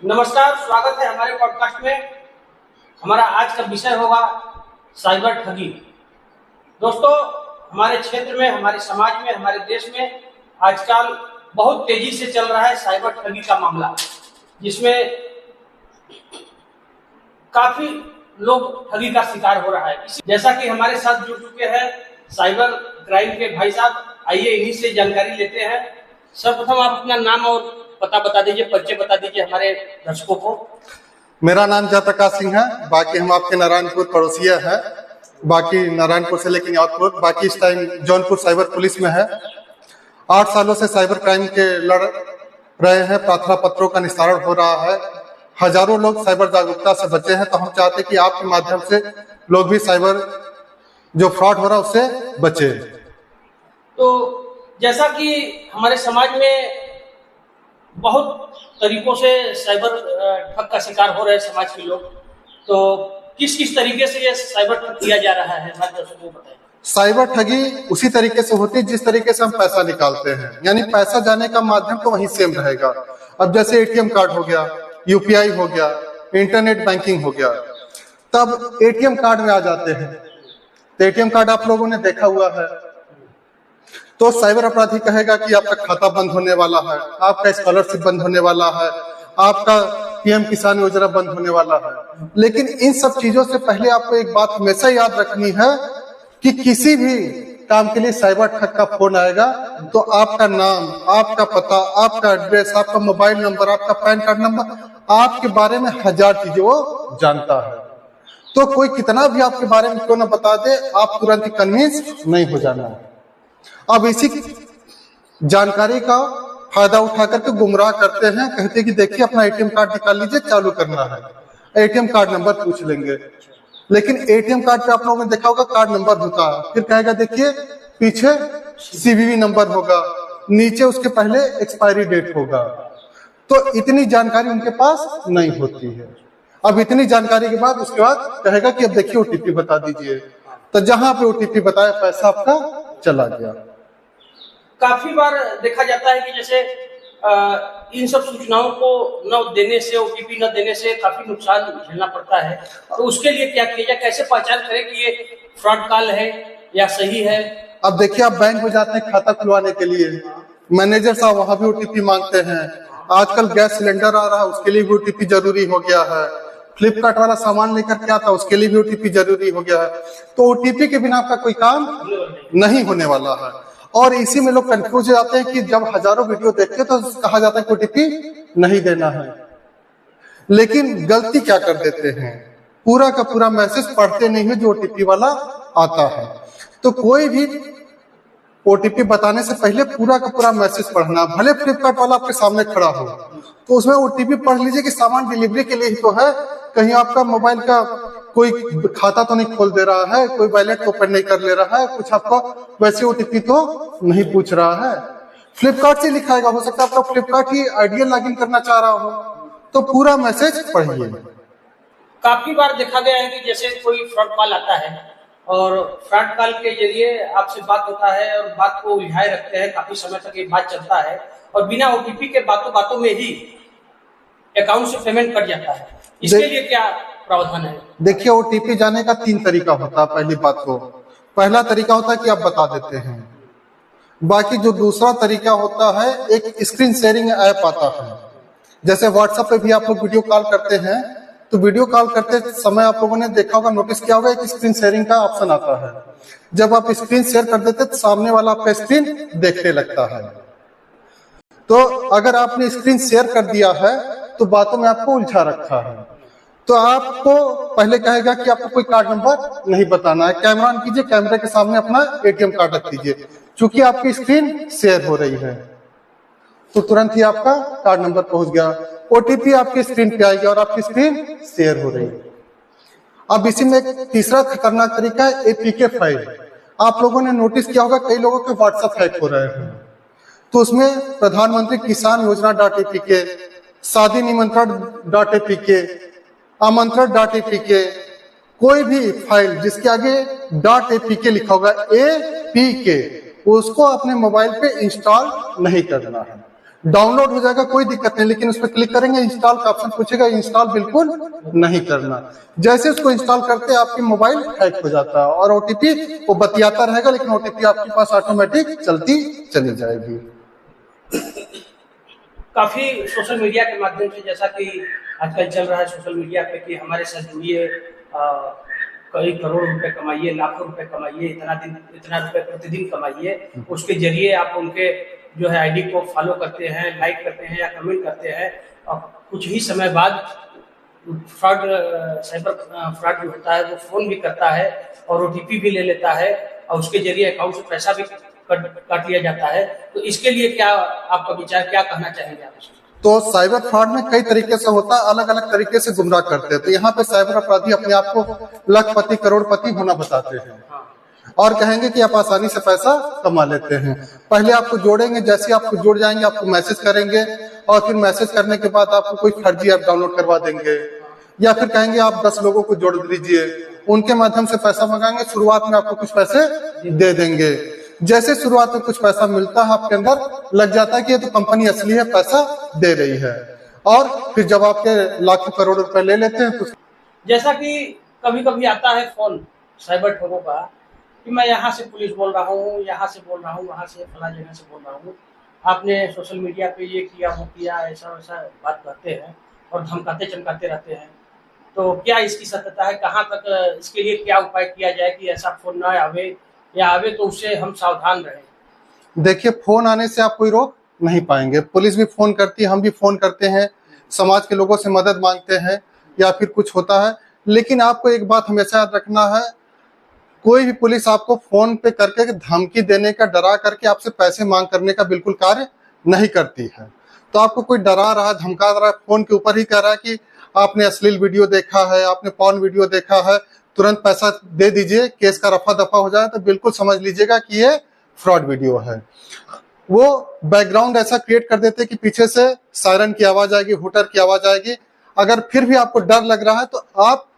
नमस्कार, स्वागत है हमारे पॉडकास्ट में। हमारा आज का विषय होगा साइबर ठगी। दोस्तों, हमारे क्षेत्र में, हमारे समाज में, हमारे देश में आजकल बहुत तेजी से चल रहा है साइबर ठगी का मामला, जिसमें काफी लोग ठगी का शिकार हो रहा है। जैसा कि हमारे साथ जुड़ चुके हैं साइबर क्राइम के भाई साहब, आइए इन्हीं से जानकारी लेते हैं। सर्वप्रथम आप अपना नाम और पता बता दीजिए, परिचय बता दीजिए हमारे दर्शकों को। मेरा नाम जयप्रकाश सिंह है। बाकी हम आपके नारायणपुर पड़ोसिया है, बाकी नारायणपुर से लेकर यादपुर, बाकी इस टाइम जौनपुर साइबर पुलिस में है। 8 सालों से साइबर क्राइम के लड़ रहे हैं। प्रार्थना पत्रों का निस्तारण हो रहा है। हजारों लोग साइबर जागरूकता से बचे हैं, तो हम चाहते हैं कि आपके माध्यम से लोग भी साइबर जो फ्रॉड हो रहा है उससे बचे। तो जैसा कि हमारे समाज में बहुत तरीकों से साइबर ठग का शिकार हो रहे हैं समाज के लोग, तो किस किस तरीके से ये साइबर ठग किया जा रहा है हमारे दर्शकों को बताइए। साइबर ठगी उसी तरीके से होती है जिस तरीके से हम पैसा निकालते हैं, यानी पैसा जाने का माध्यम तो वही सेम रहेगा। अब जैसे एटीएम कार्ड हो गया, यूपीआई हो गया, इंटरनेट बैंकिंग हो गया, तब एटीएम कार्ड में आ जाते हैं। तो एटीएम कार्ड आप लोगों ने देखा हुआ है, तो साइबर अपराधी कहेगा कि आपका खाता बंद होने वाला है, आपका स्कॉलरशिप बंद होने वाला है, आपका पीएम किसान योजना बंद होने वाला है। लेकिन इन सब चीजों से पहले आपको एक बात हमेशा याद रखनी है कि किसी भी काम के लिए साइबर ठग का फोन आएगा तो आपका नाम, आपका पता, आपका एड्रेस, आपका मोबाइल नंबर, आपका पैन कार्ड नंबर, आपके बारे में 1000 चीजें वो जानता है। तो कोई कितना भी आपके बारे में क्यों ना बता दे, आप तुरंत ही कन्विंस नहीं हो जाना है। अब इसी जानकारी का फायदा उठा करके गुमराह करते हैं, कहते हैं कि देखिए अपना एटीएम कार्ड निकाल लीजिए, चालू करना है, एटीएम कार्ड नंबर पूछ लेंगे। लेकिन एटीएम कार्ड पे आप लोगों ने देखा होगा कार्ड नंबर होता है, फिर कहेगा देखिए पीछे सीवीवी नंबर होगा, नीचे उसके पहले एक्सपायरी डेट होगा। तो इतनी जानकारी उनके पास नहीं होती है। अब इतनी जानकारी के बाद उसके बाद कहेगा कि अब देखिए ओटीपी बता दीजिए, तो जहां पे ओटीपी बताया पैसा आपका चला गया। काफी बार देखा जाता है कि जैसे इन सब सूचनाओं को न देने से, ओटीपी न देने से काफी नुकसान झेलना पड़ता है। तो उसके लिए क्या किया जाए, कैसे पहचान करें कि ये फ्रॉड कॉल है या सही है? अब देखिए, आप बैंक में जाते हैं खाता खुलवाने के लिए, मैनेजर साहब वहां भी ओटीपी मांगते हैं। आजकल गैस सिलेंडर आ रहा है, उसके लिए भी ओटीपी जरूरी हो गया है। फ्लिपकार्ट वाला सामान लेकर के आता, उसके लिए भी ओटीपी जरूरी हो गया है। तो ओटीपी के बिना आपका कोई काम नहीं होने वाला है। और इसी में लोग कंफ्यूज हो जाते हैं कि जब हजारों वीडियो देखते हैं तो कहा जाता है कि ओटीपी नहीं देना है। लेकिन गलती क्या कर देते हैं, पूरा का पूरा मैसेज पढ़ते नहीं है जो ओटीपी वाला आता है। तो कोई भी ओटीपी बताने से पहले पूरा का पूरा मैसेज पढ़ना, भले फ्लिपकार्ट वाला आपके सामने खड़ा हो तो उसमें ओटीपी पढ़ लीजिए कि सामान डिलीवरी के लिए ही तो है, कहीं आपका मोबाइल का कोई खाता तो नहीं खोल दे रहा है, कोई वॉलेट ओपन नहीं कर ले रहा है, कुछ आपका वैसे ओटीपी तो नहीं पूछ रहा है। फ्लिपकार्ट से लिखाएगा, हो सकता है आपका फ्लिपकार्ट ही आइडियल लॉगिन करना चाह रहा हो, तो पूरा मैसेज पढ़िए। काफी बार देखा गया है कि जैसे कोई फ्रॉड कॉल आता है और फ्रॉड कॉल के जरिए आपसे बात होता है और बात को उलझाए रखते हैं, काफी समय तक ये बात चलता है और बिना ओटीपी के बातों बातों में ही अकाउंट से पेमेंट कट जाता है। इसके लिए क्या प्रावधान है? देखिए, ओटीपी जाने का 3 तरीका होता है। पहली बात तो पहला तरीका होता है कि आप बता देते हैं। बाकी जो दूसरा तरीका होता है, एक स्क्रीन शेयरिंग ऐप आता है। जैसे व्हाट्सएप पे भी आप लोग वीडियो कॉल करते हैं, तो वीडियो कॉल करते समय आप लोगों ने देखा होगा, नोटिस किया होगा, एक स्क्रीन शेयरिंग का ऑप्शन आता है। जब आप स्क्रीन शेयर कर देते तो सामने वाला आपका स्क्रीन देखने लगता है। तो अगर आपने स्क्रीन शेयर कर दिया है तो बातों में आपको उलझा रखा है। तो आपको पहले कहेगा कि आपको कोई कार्ड नंबर नहीं बताना है, कैमरा ऑन कीजिए, कैमरे के सामने अपना एटीएम कार्ड रख दीजिए। चूंकि आपकी स्क्रीन शेयर हो रही है तो तुरंत ही आपका कार्ड नंबर पहुंच गया, ओटीपी आपकी स्क्रीन पे आएगी और आपकी स्क्रीन शेयर हो रही है। अब इसी में एक तीसरा खतरनाक तरीका है एपीके फाइल। आप लोगों ने नोटिस किया होगा कई लोगों के व्हाट्सएप हैक हो रहे हैं, तो उसमें प्रधानमंत्री किसान योजना .apk, शादी निमंत्रण .apk, आमंत्रण .apk, कोई भी फाइल जिसके आगे .apk लिखा होगा APK, उसको अपने मोबाइल पे इंस्टॉल नहीं करना है। डाउनलोड हो जाएगा, कोई दिक्कत नहीं, लेकिन उस पर क्लिक करेंगे, इंस्टॉल का ऑप्शन पूछेगा, इंस्टॉल बिल्कुल नहीं करना। जैसे उसको इंस्टॉल करते आपकी मोबाइल हैक हो जाता है और ओटीपी वो बतियाता रहेगा, लेकिन ओटीपी आपके पास ऑटोमेटिक चलती चली जाएगी। काफी सोशल मीडिया के माध्यम से, जैसा कि आजकल चल रहा है सोशल मीडिया पे कि हमारे साथ जुड़िए, कई करोड़ रुपए कमाइए, लाखों रुपए कमाइए, इतना रुपए प्रतिदिन कमाइए, उसके जरिए आप उनके जो है आईडी को फॉलो करते हैं, लाइक करते हैं या कमेंट करते हैं, और कुछ ही समय बाद साइबर फ्रॉड जो होता है वो फोन भी करता है और ओटीपी भी ले लेता है और उसके जरिए अकाउंट से पैसा भी काट लिया जाता है। तो इसके लिए क्या आपका विचार, क्या कहना चाहेंगे आप? तो साइबर फ्रॉड में कई तरीके से होता है, अलग अलग तरीके से गुमराह करते हैं। तो यहाँ पे साइबर अपराधी अपने आप को लखपति करोड़पति होना बताते हैं और कहेंगे कि आप आसानी से पैसा कमा लेते हैं। पहले आपको जोड़ेंगे, जैसे आपको जुड़ जाएंगे आपको मैसेज करेंगे और फिर मैसेज करने के बाद आपको कोई फर्जी ऐप डाउनलोड करवा देंगे या फिर कहेंगे आप 10 लोगों को जोड़ दीजिए, उनके माध्यम से पैसा मंगाएंगे। शुरुआत में आपको कुछ पैसे दे देंगे। जैसे शुरुआत में कुछ पैसा मिलता है आपके अंदर लग जाता है कि ये तो कंपनी असली है, पैसा दे रही है, और फिर जब आपके लाखों करोड़ रुपए ले लेते हैं तो जैसा कि कभी कभी आता है फोन साइबर ठगों का कि मैं यहाँ से पुलिस बोल रहा हूँ, यहाँ से बोल रहा हूँ, वहाँ से फला जगह से बोल रहा हूँ, आपने सोशल मीडिया पे ये किया वो किया, ऐसा वैसा बात करते हैं और धमकाते चमकाते रहते हैं। तो क्या इसकी सत्यता है, कहाँ तक इसके लिए क्या उपाय किया जाए कि ऐसा फोन ना आवे, या आवे तो उससे हम सावधान रहें? देखिए, फोन आने से आप कोई रोक नहीं पाएंगे। पुलिस भी फोन करती है, हम भी फोन करते हैं, समाज के लोगों से मदद मांगते हैं या फिर कुछ होता है। लेकिन आपको एक बात हमेशा याद रखना है, कोई भी पुलिस आपको फोन पे करके धमकी देने का, डरा करके आपसे पैसे मांग करने का बिल्कुल कार्य नहीं करती है। तो आपको कोई डरा रहा है, धमका रहा है, फोन के ऊपर ही कह रहा है कि आपने अश्लील वीडियो देखा है, आपने पॉर्न वीडियो देखा है, तुरंत पैसा दे दीजिए, केस का रफा दफा हो जाए, तो बिल्कुल समझ लीजिएगा कि ये फ्रॉड वीडियो है। वो बैकग्राउंड ऐसा क्रिएट कर देते कि पीछे से सायरन की आवाज आएगी, हुटर की आवाज आएगी। अगर फिर भी आपको डर लग रहा है तो आप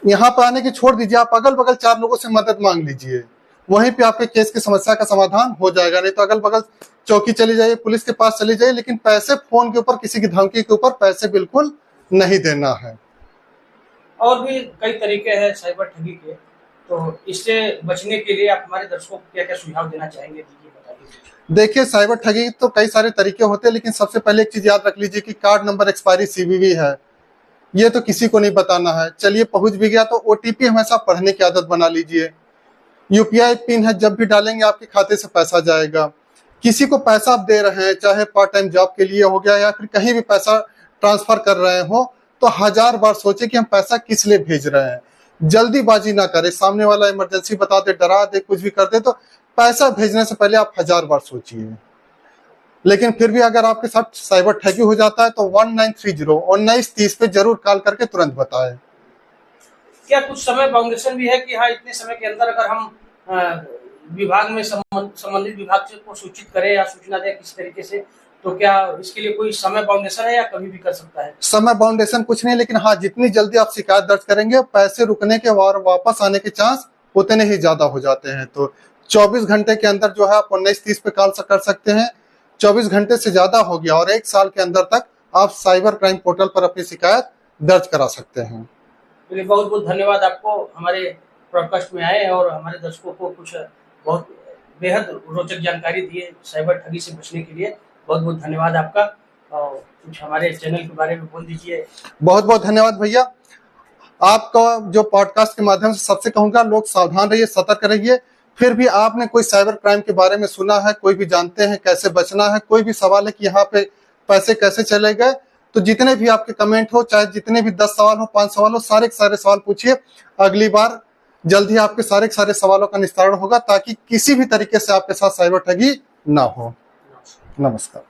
यहाँ पर आने की छोड़ दीजिए, आप अगल बगल 4 लोगों से मदद मांग लीजिए, वहीं पे आपके केस की समस्या का समाधान हो जाएगा। नहीं तो अगल बगल चौकी चली जाइए, पुलिस के पास चली जाइए, लेकिन पैसे फोन के ऊपर, किसी की धमकी के ऊपर पैसे बिल्कुल नहीं देना है। और भी कई तरीके हैं साइबर ठगी के, तो इससे बचने के लिए आप हमारे दर्शकों को क्या क्या सुझाव देना चाहेंगे, बता दीजिए। देखिए, साइबर ठगी तो कई सारे तरीके होते हैं, लेकिन सबसे पहले एक चीज याद रख लीजिए कि कार्ड नंबर एक्सपायरी CVV है, ये तो किसी को नहीं बताना है। चलिए पहुंच भी गया तो OTP हमेशा पढ़ने की आदत बना लीजिए। UPI पिन है, जब भी डालेंगे आपके खाते से पैसा जाएगा। किसी को पैसा आप दे रहे हैं, चाहे पार्ट टाइम जॉब के लिए हो गया या फिर कहीं भी पैसा ट्रांसफर कर रहे हो, तो 1000 बार सोचे कि हम पैसा किस लिए भेज रहे हैं। जल्दीबाजी ना करें, सामने वाला इमरजेंसी बता दे, डरा दे, कुछ भी कर दे, तो पैसा भेजने से पहले आप 1000 बार सोचिए। लेकिन फिर भी अगर आपके साथ साइबर ठगी हो जाता है तो 1930 पे जरूर कॉल करके तुरंत बताएं। क्या कुछ समय बाउंडेशन भी है कि हाँ इतने समय के अंदर अगर हम विभाग में संबंधित विभाग से को सूचित करें या सूचना दें किसी तरीके से, तो क्या इसके लिए कोई समय बाउंडेशन है या कभी भी कर सकता है? समय बाउंडेशन कुछ नहीं, लेकिन हाँ जितनी जल्दी आप शिकायत दर्ज करेंगे, पैसे रुकने के और वापस आने के चांस उतने ही ज्यादा हो जाते हैं। तो 24 घंटे के अंदर जो है आप 1930 पे कॉल कर सकते हैं। 24 घंटे से ज्यादा हो गया और 1 साल के अंदर तक आप साइबर क्राइम पोर्टल पर अपनी शिकायत दर्ज करा सकते हैं। बहुत बहुत धन्यवाद आपको, हमारे ब्रॉडकास्ट में आए और हमारे दर्शकों को कुछ बहुत बेहद रोचक जानकारी दिए साइबर ठगी से बचने के लिए। बहुत बहुत धन्यवाद आपका, और कुछ हमारे चैनल के बारे में बोल दीजिए। बहुत बहुत धन्यवाद भैया। आपका जो पॉडकास्ट के माध्यम से सबसे कहूंगा, लोग सावधान रहिए, सतर्क रहिए। फिर भी आपने कोई साइबर क्राइम के बारे में सुना है, कोई भी जानते हैं कैसे बचना है, कोई भी सवाल है कि यहाँ पे पैसे कैसे चले गए, तो जितने भी आपके कमेंट हो, चाहे जितने भी 10 सवाल हो, 5 सवाल हो, सारे के सारे सवाल पूछिए। अगली बार जल्द ही आपके सारे के सारे सवालों का निस्तारण होगा, ताकि किसी भी तरीके से आपके साथ साइबर ठगी ना हो। नमस्कार।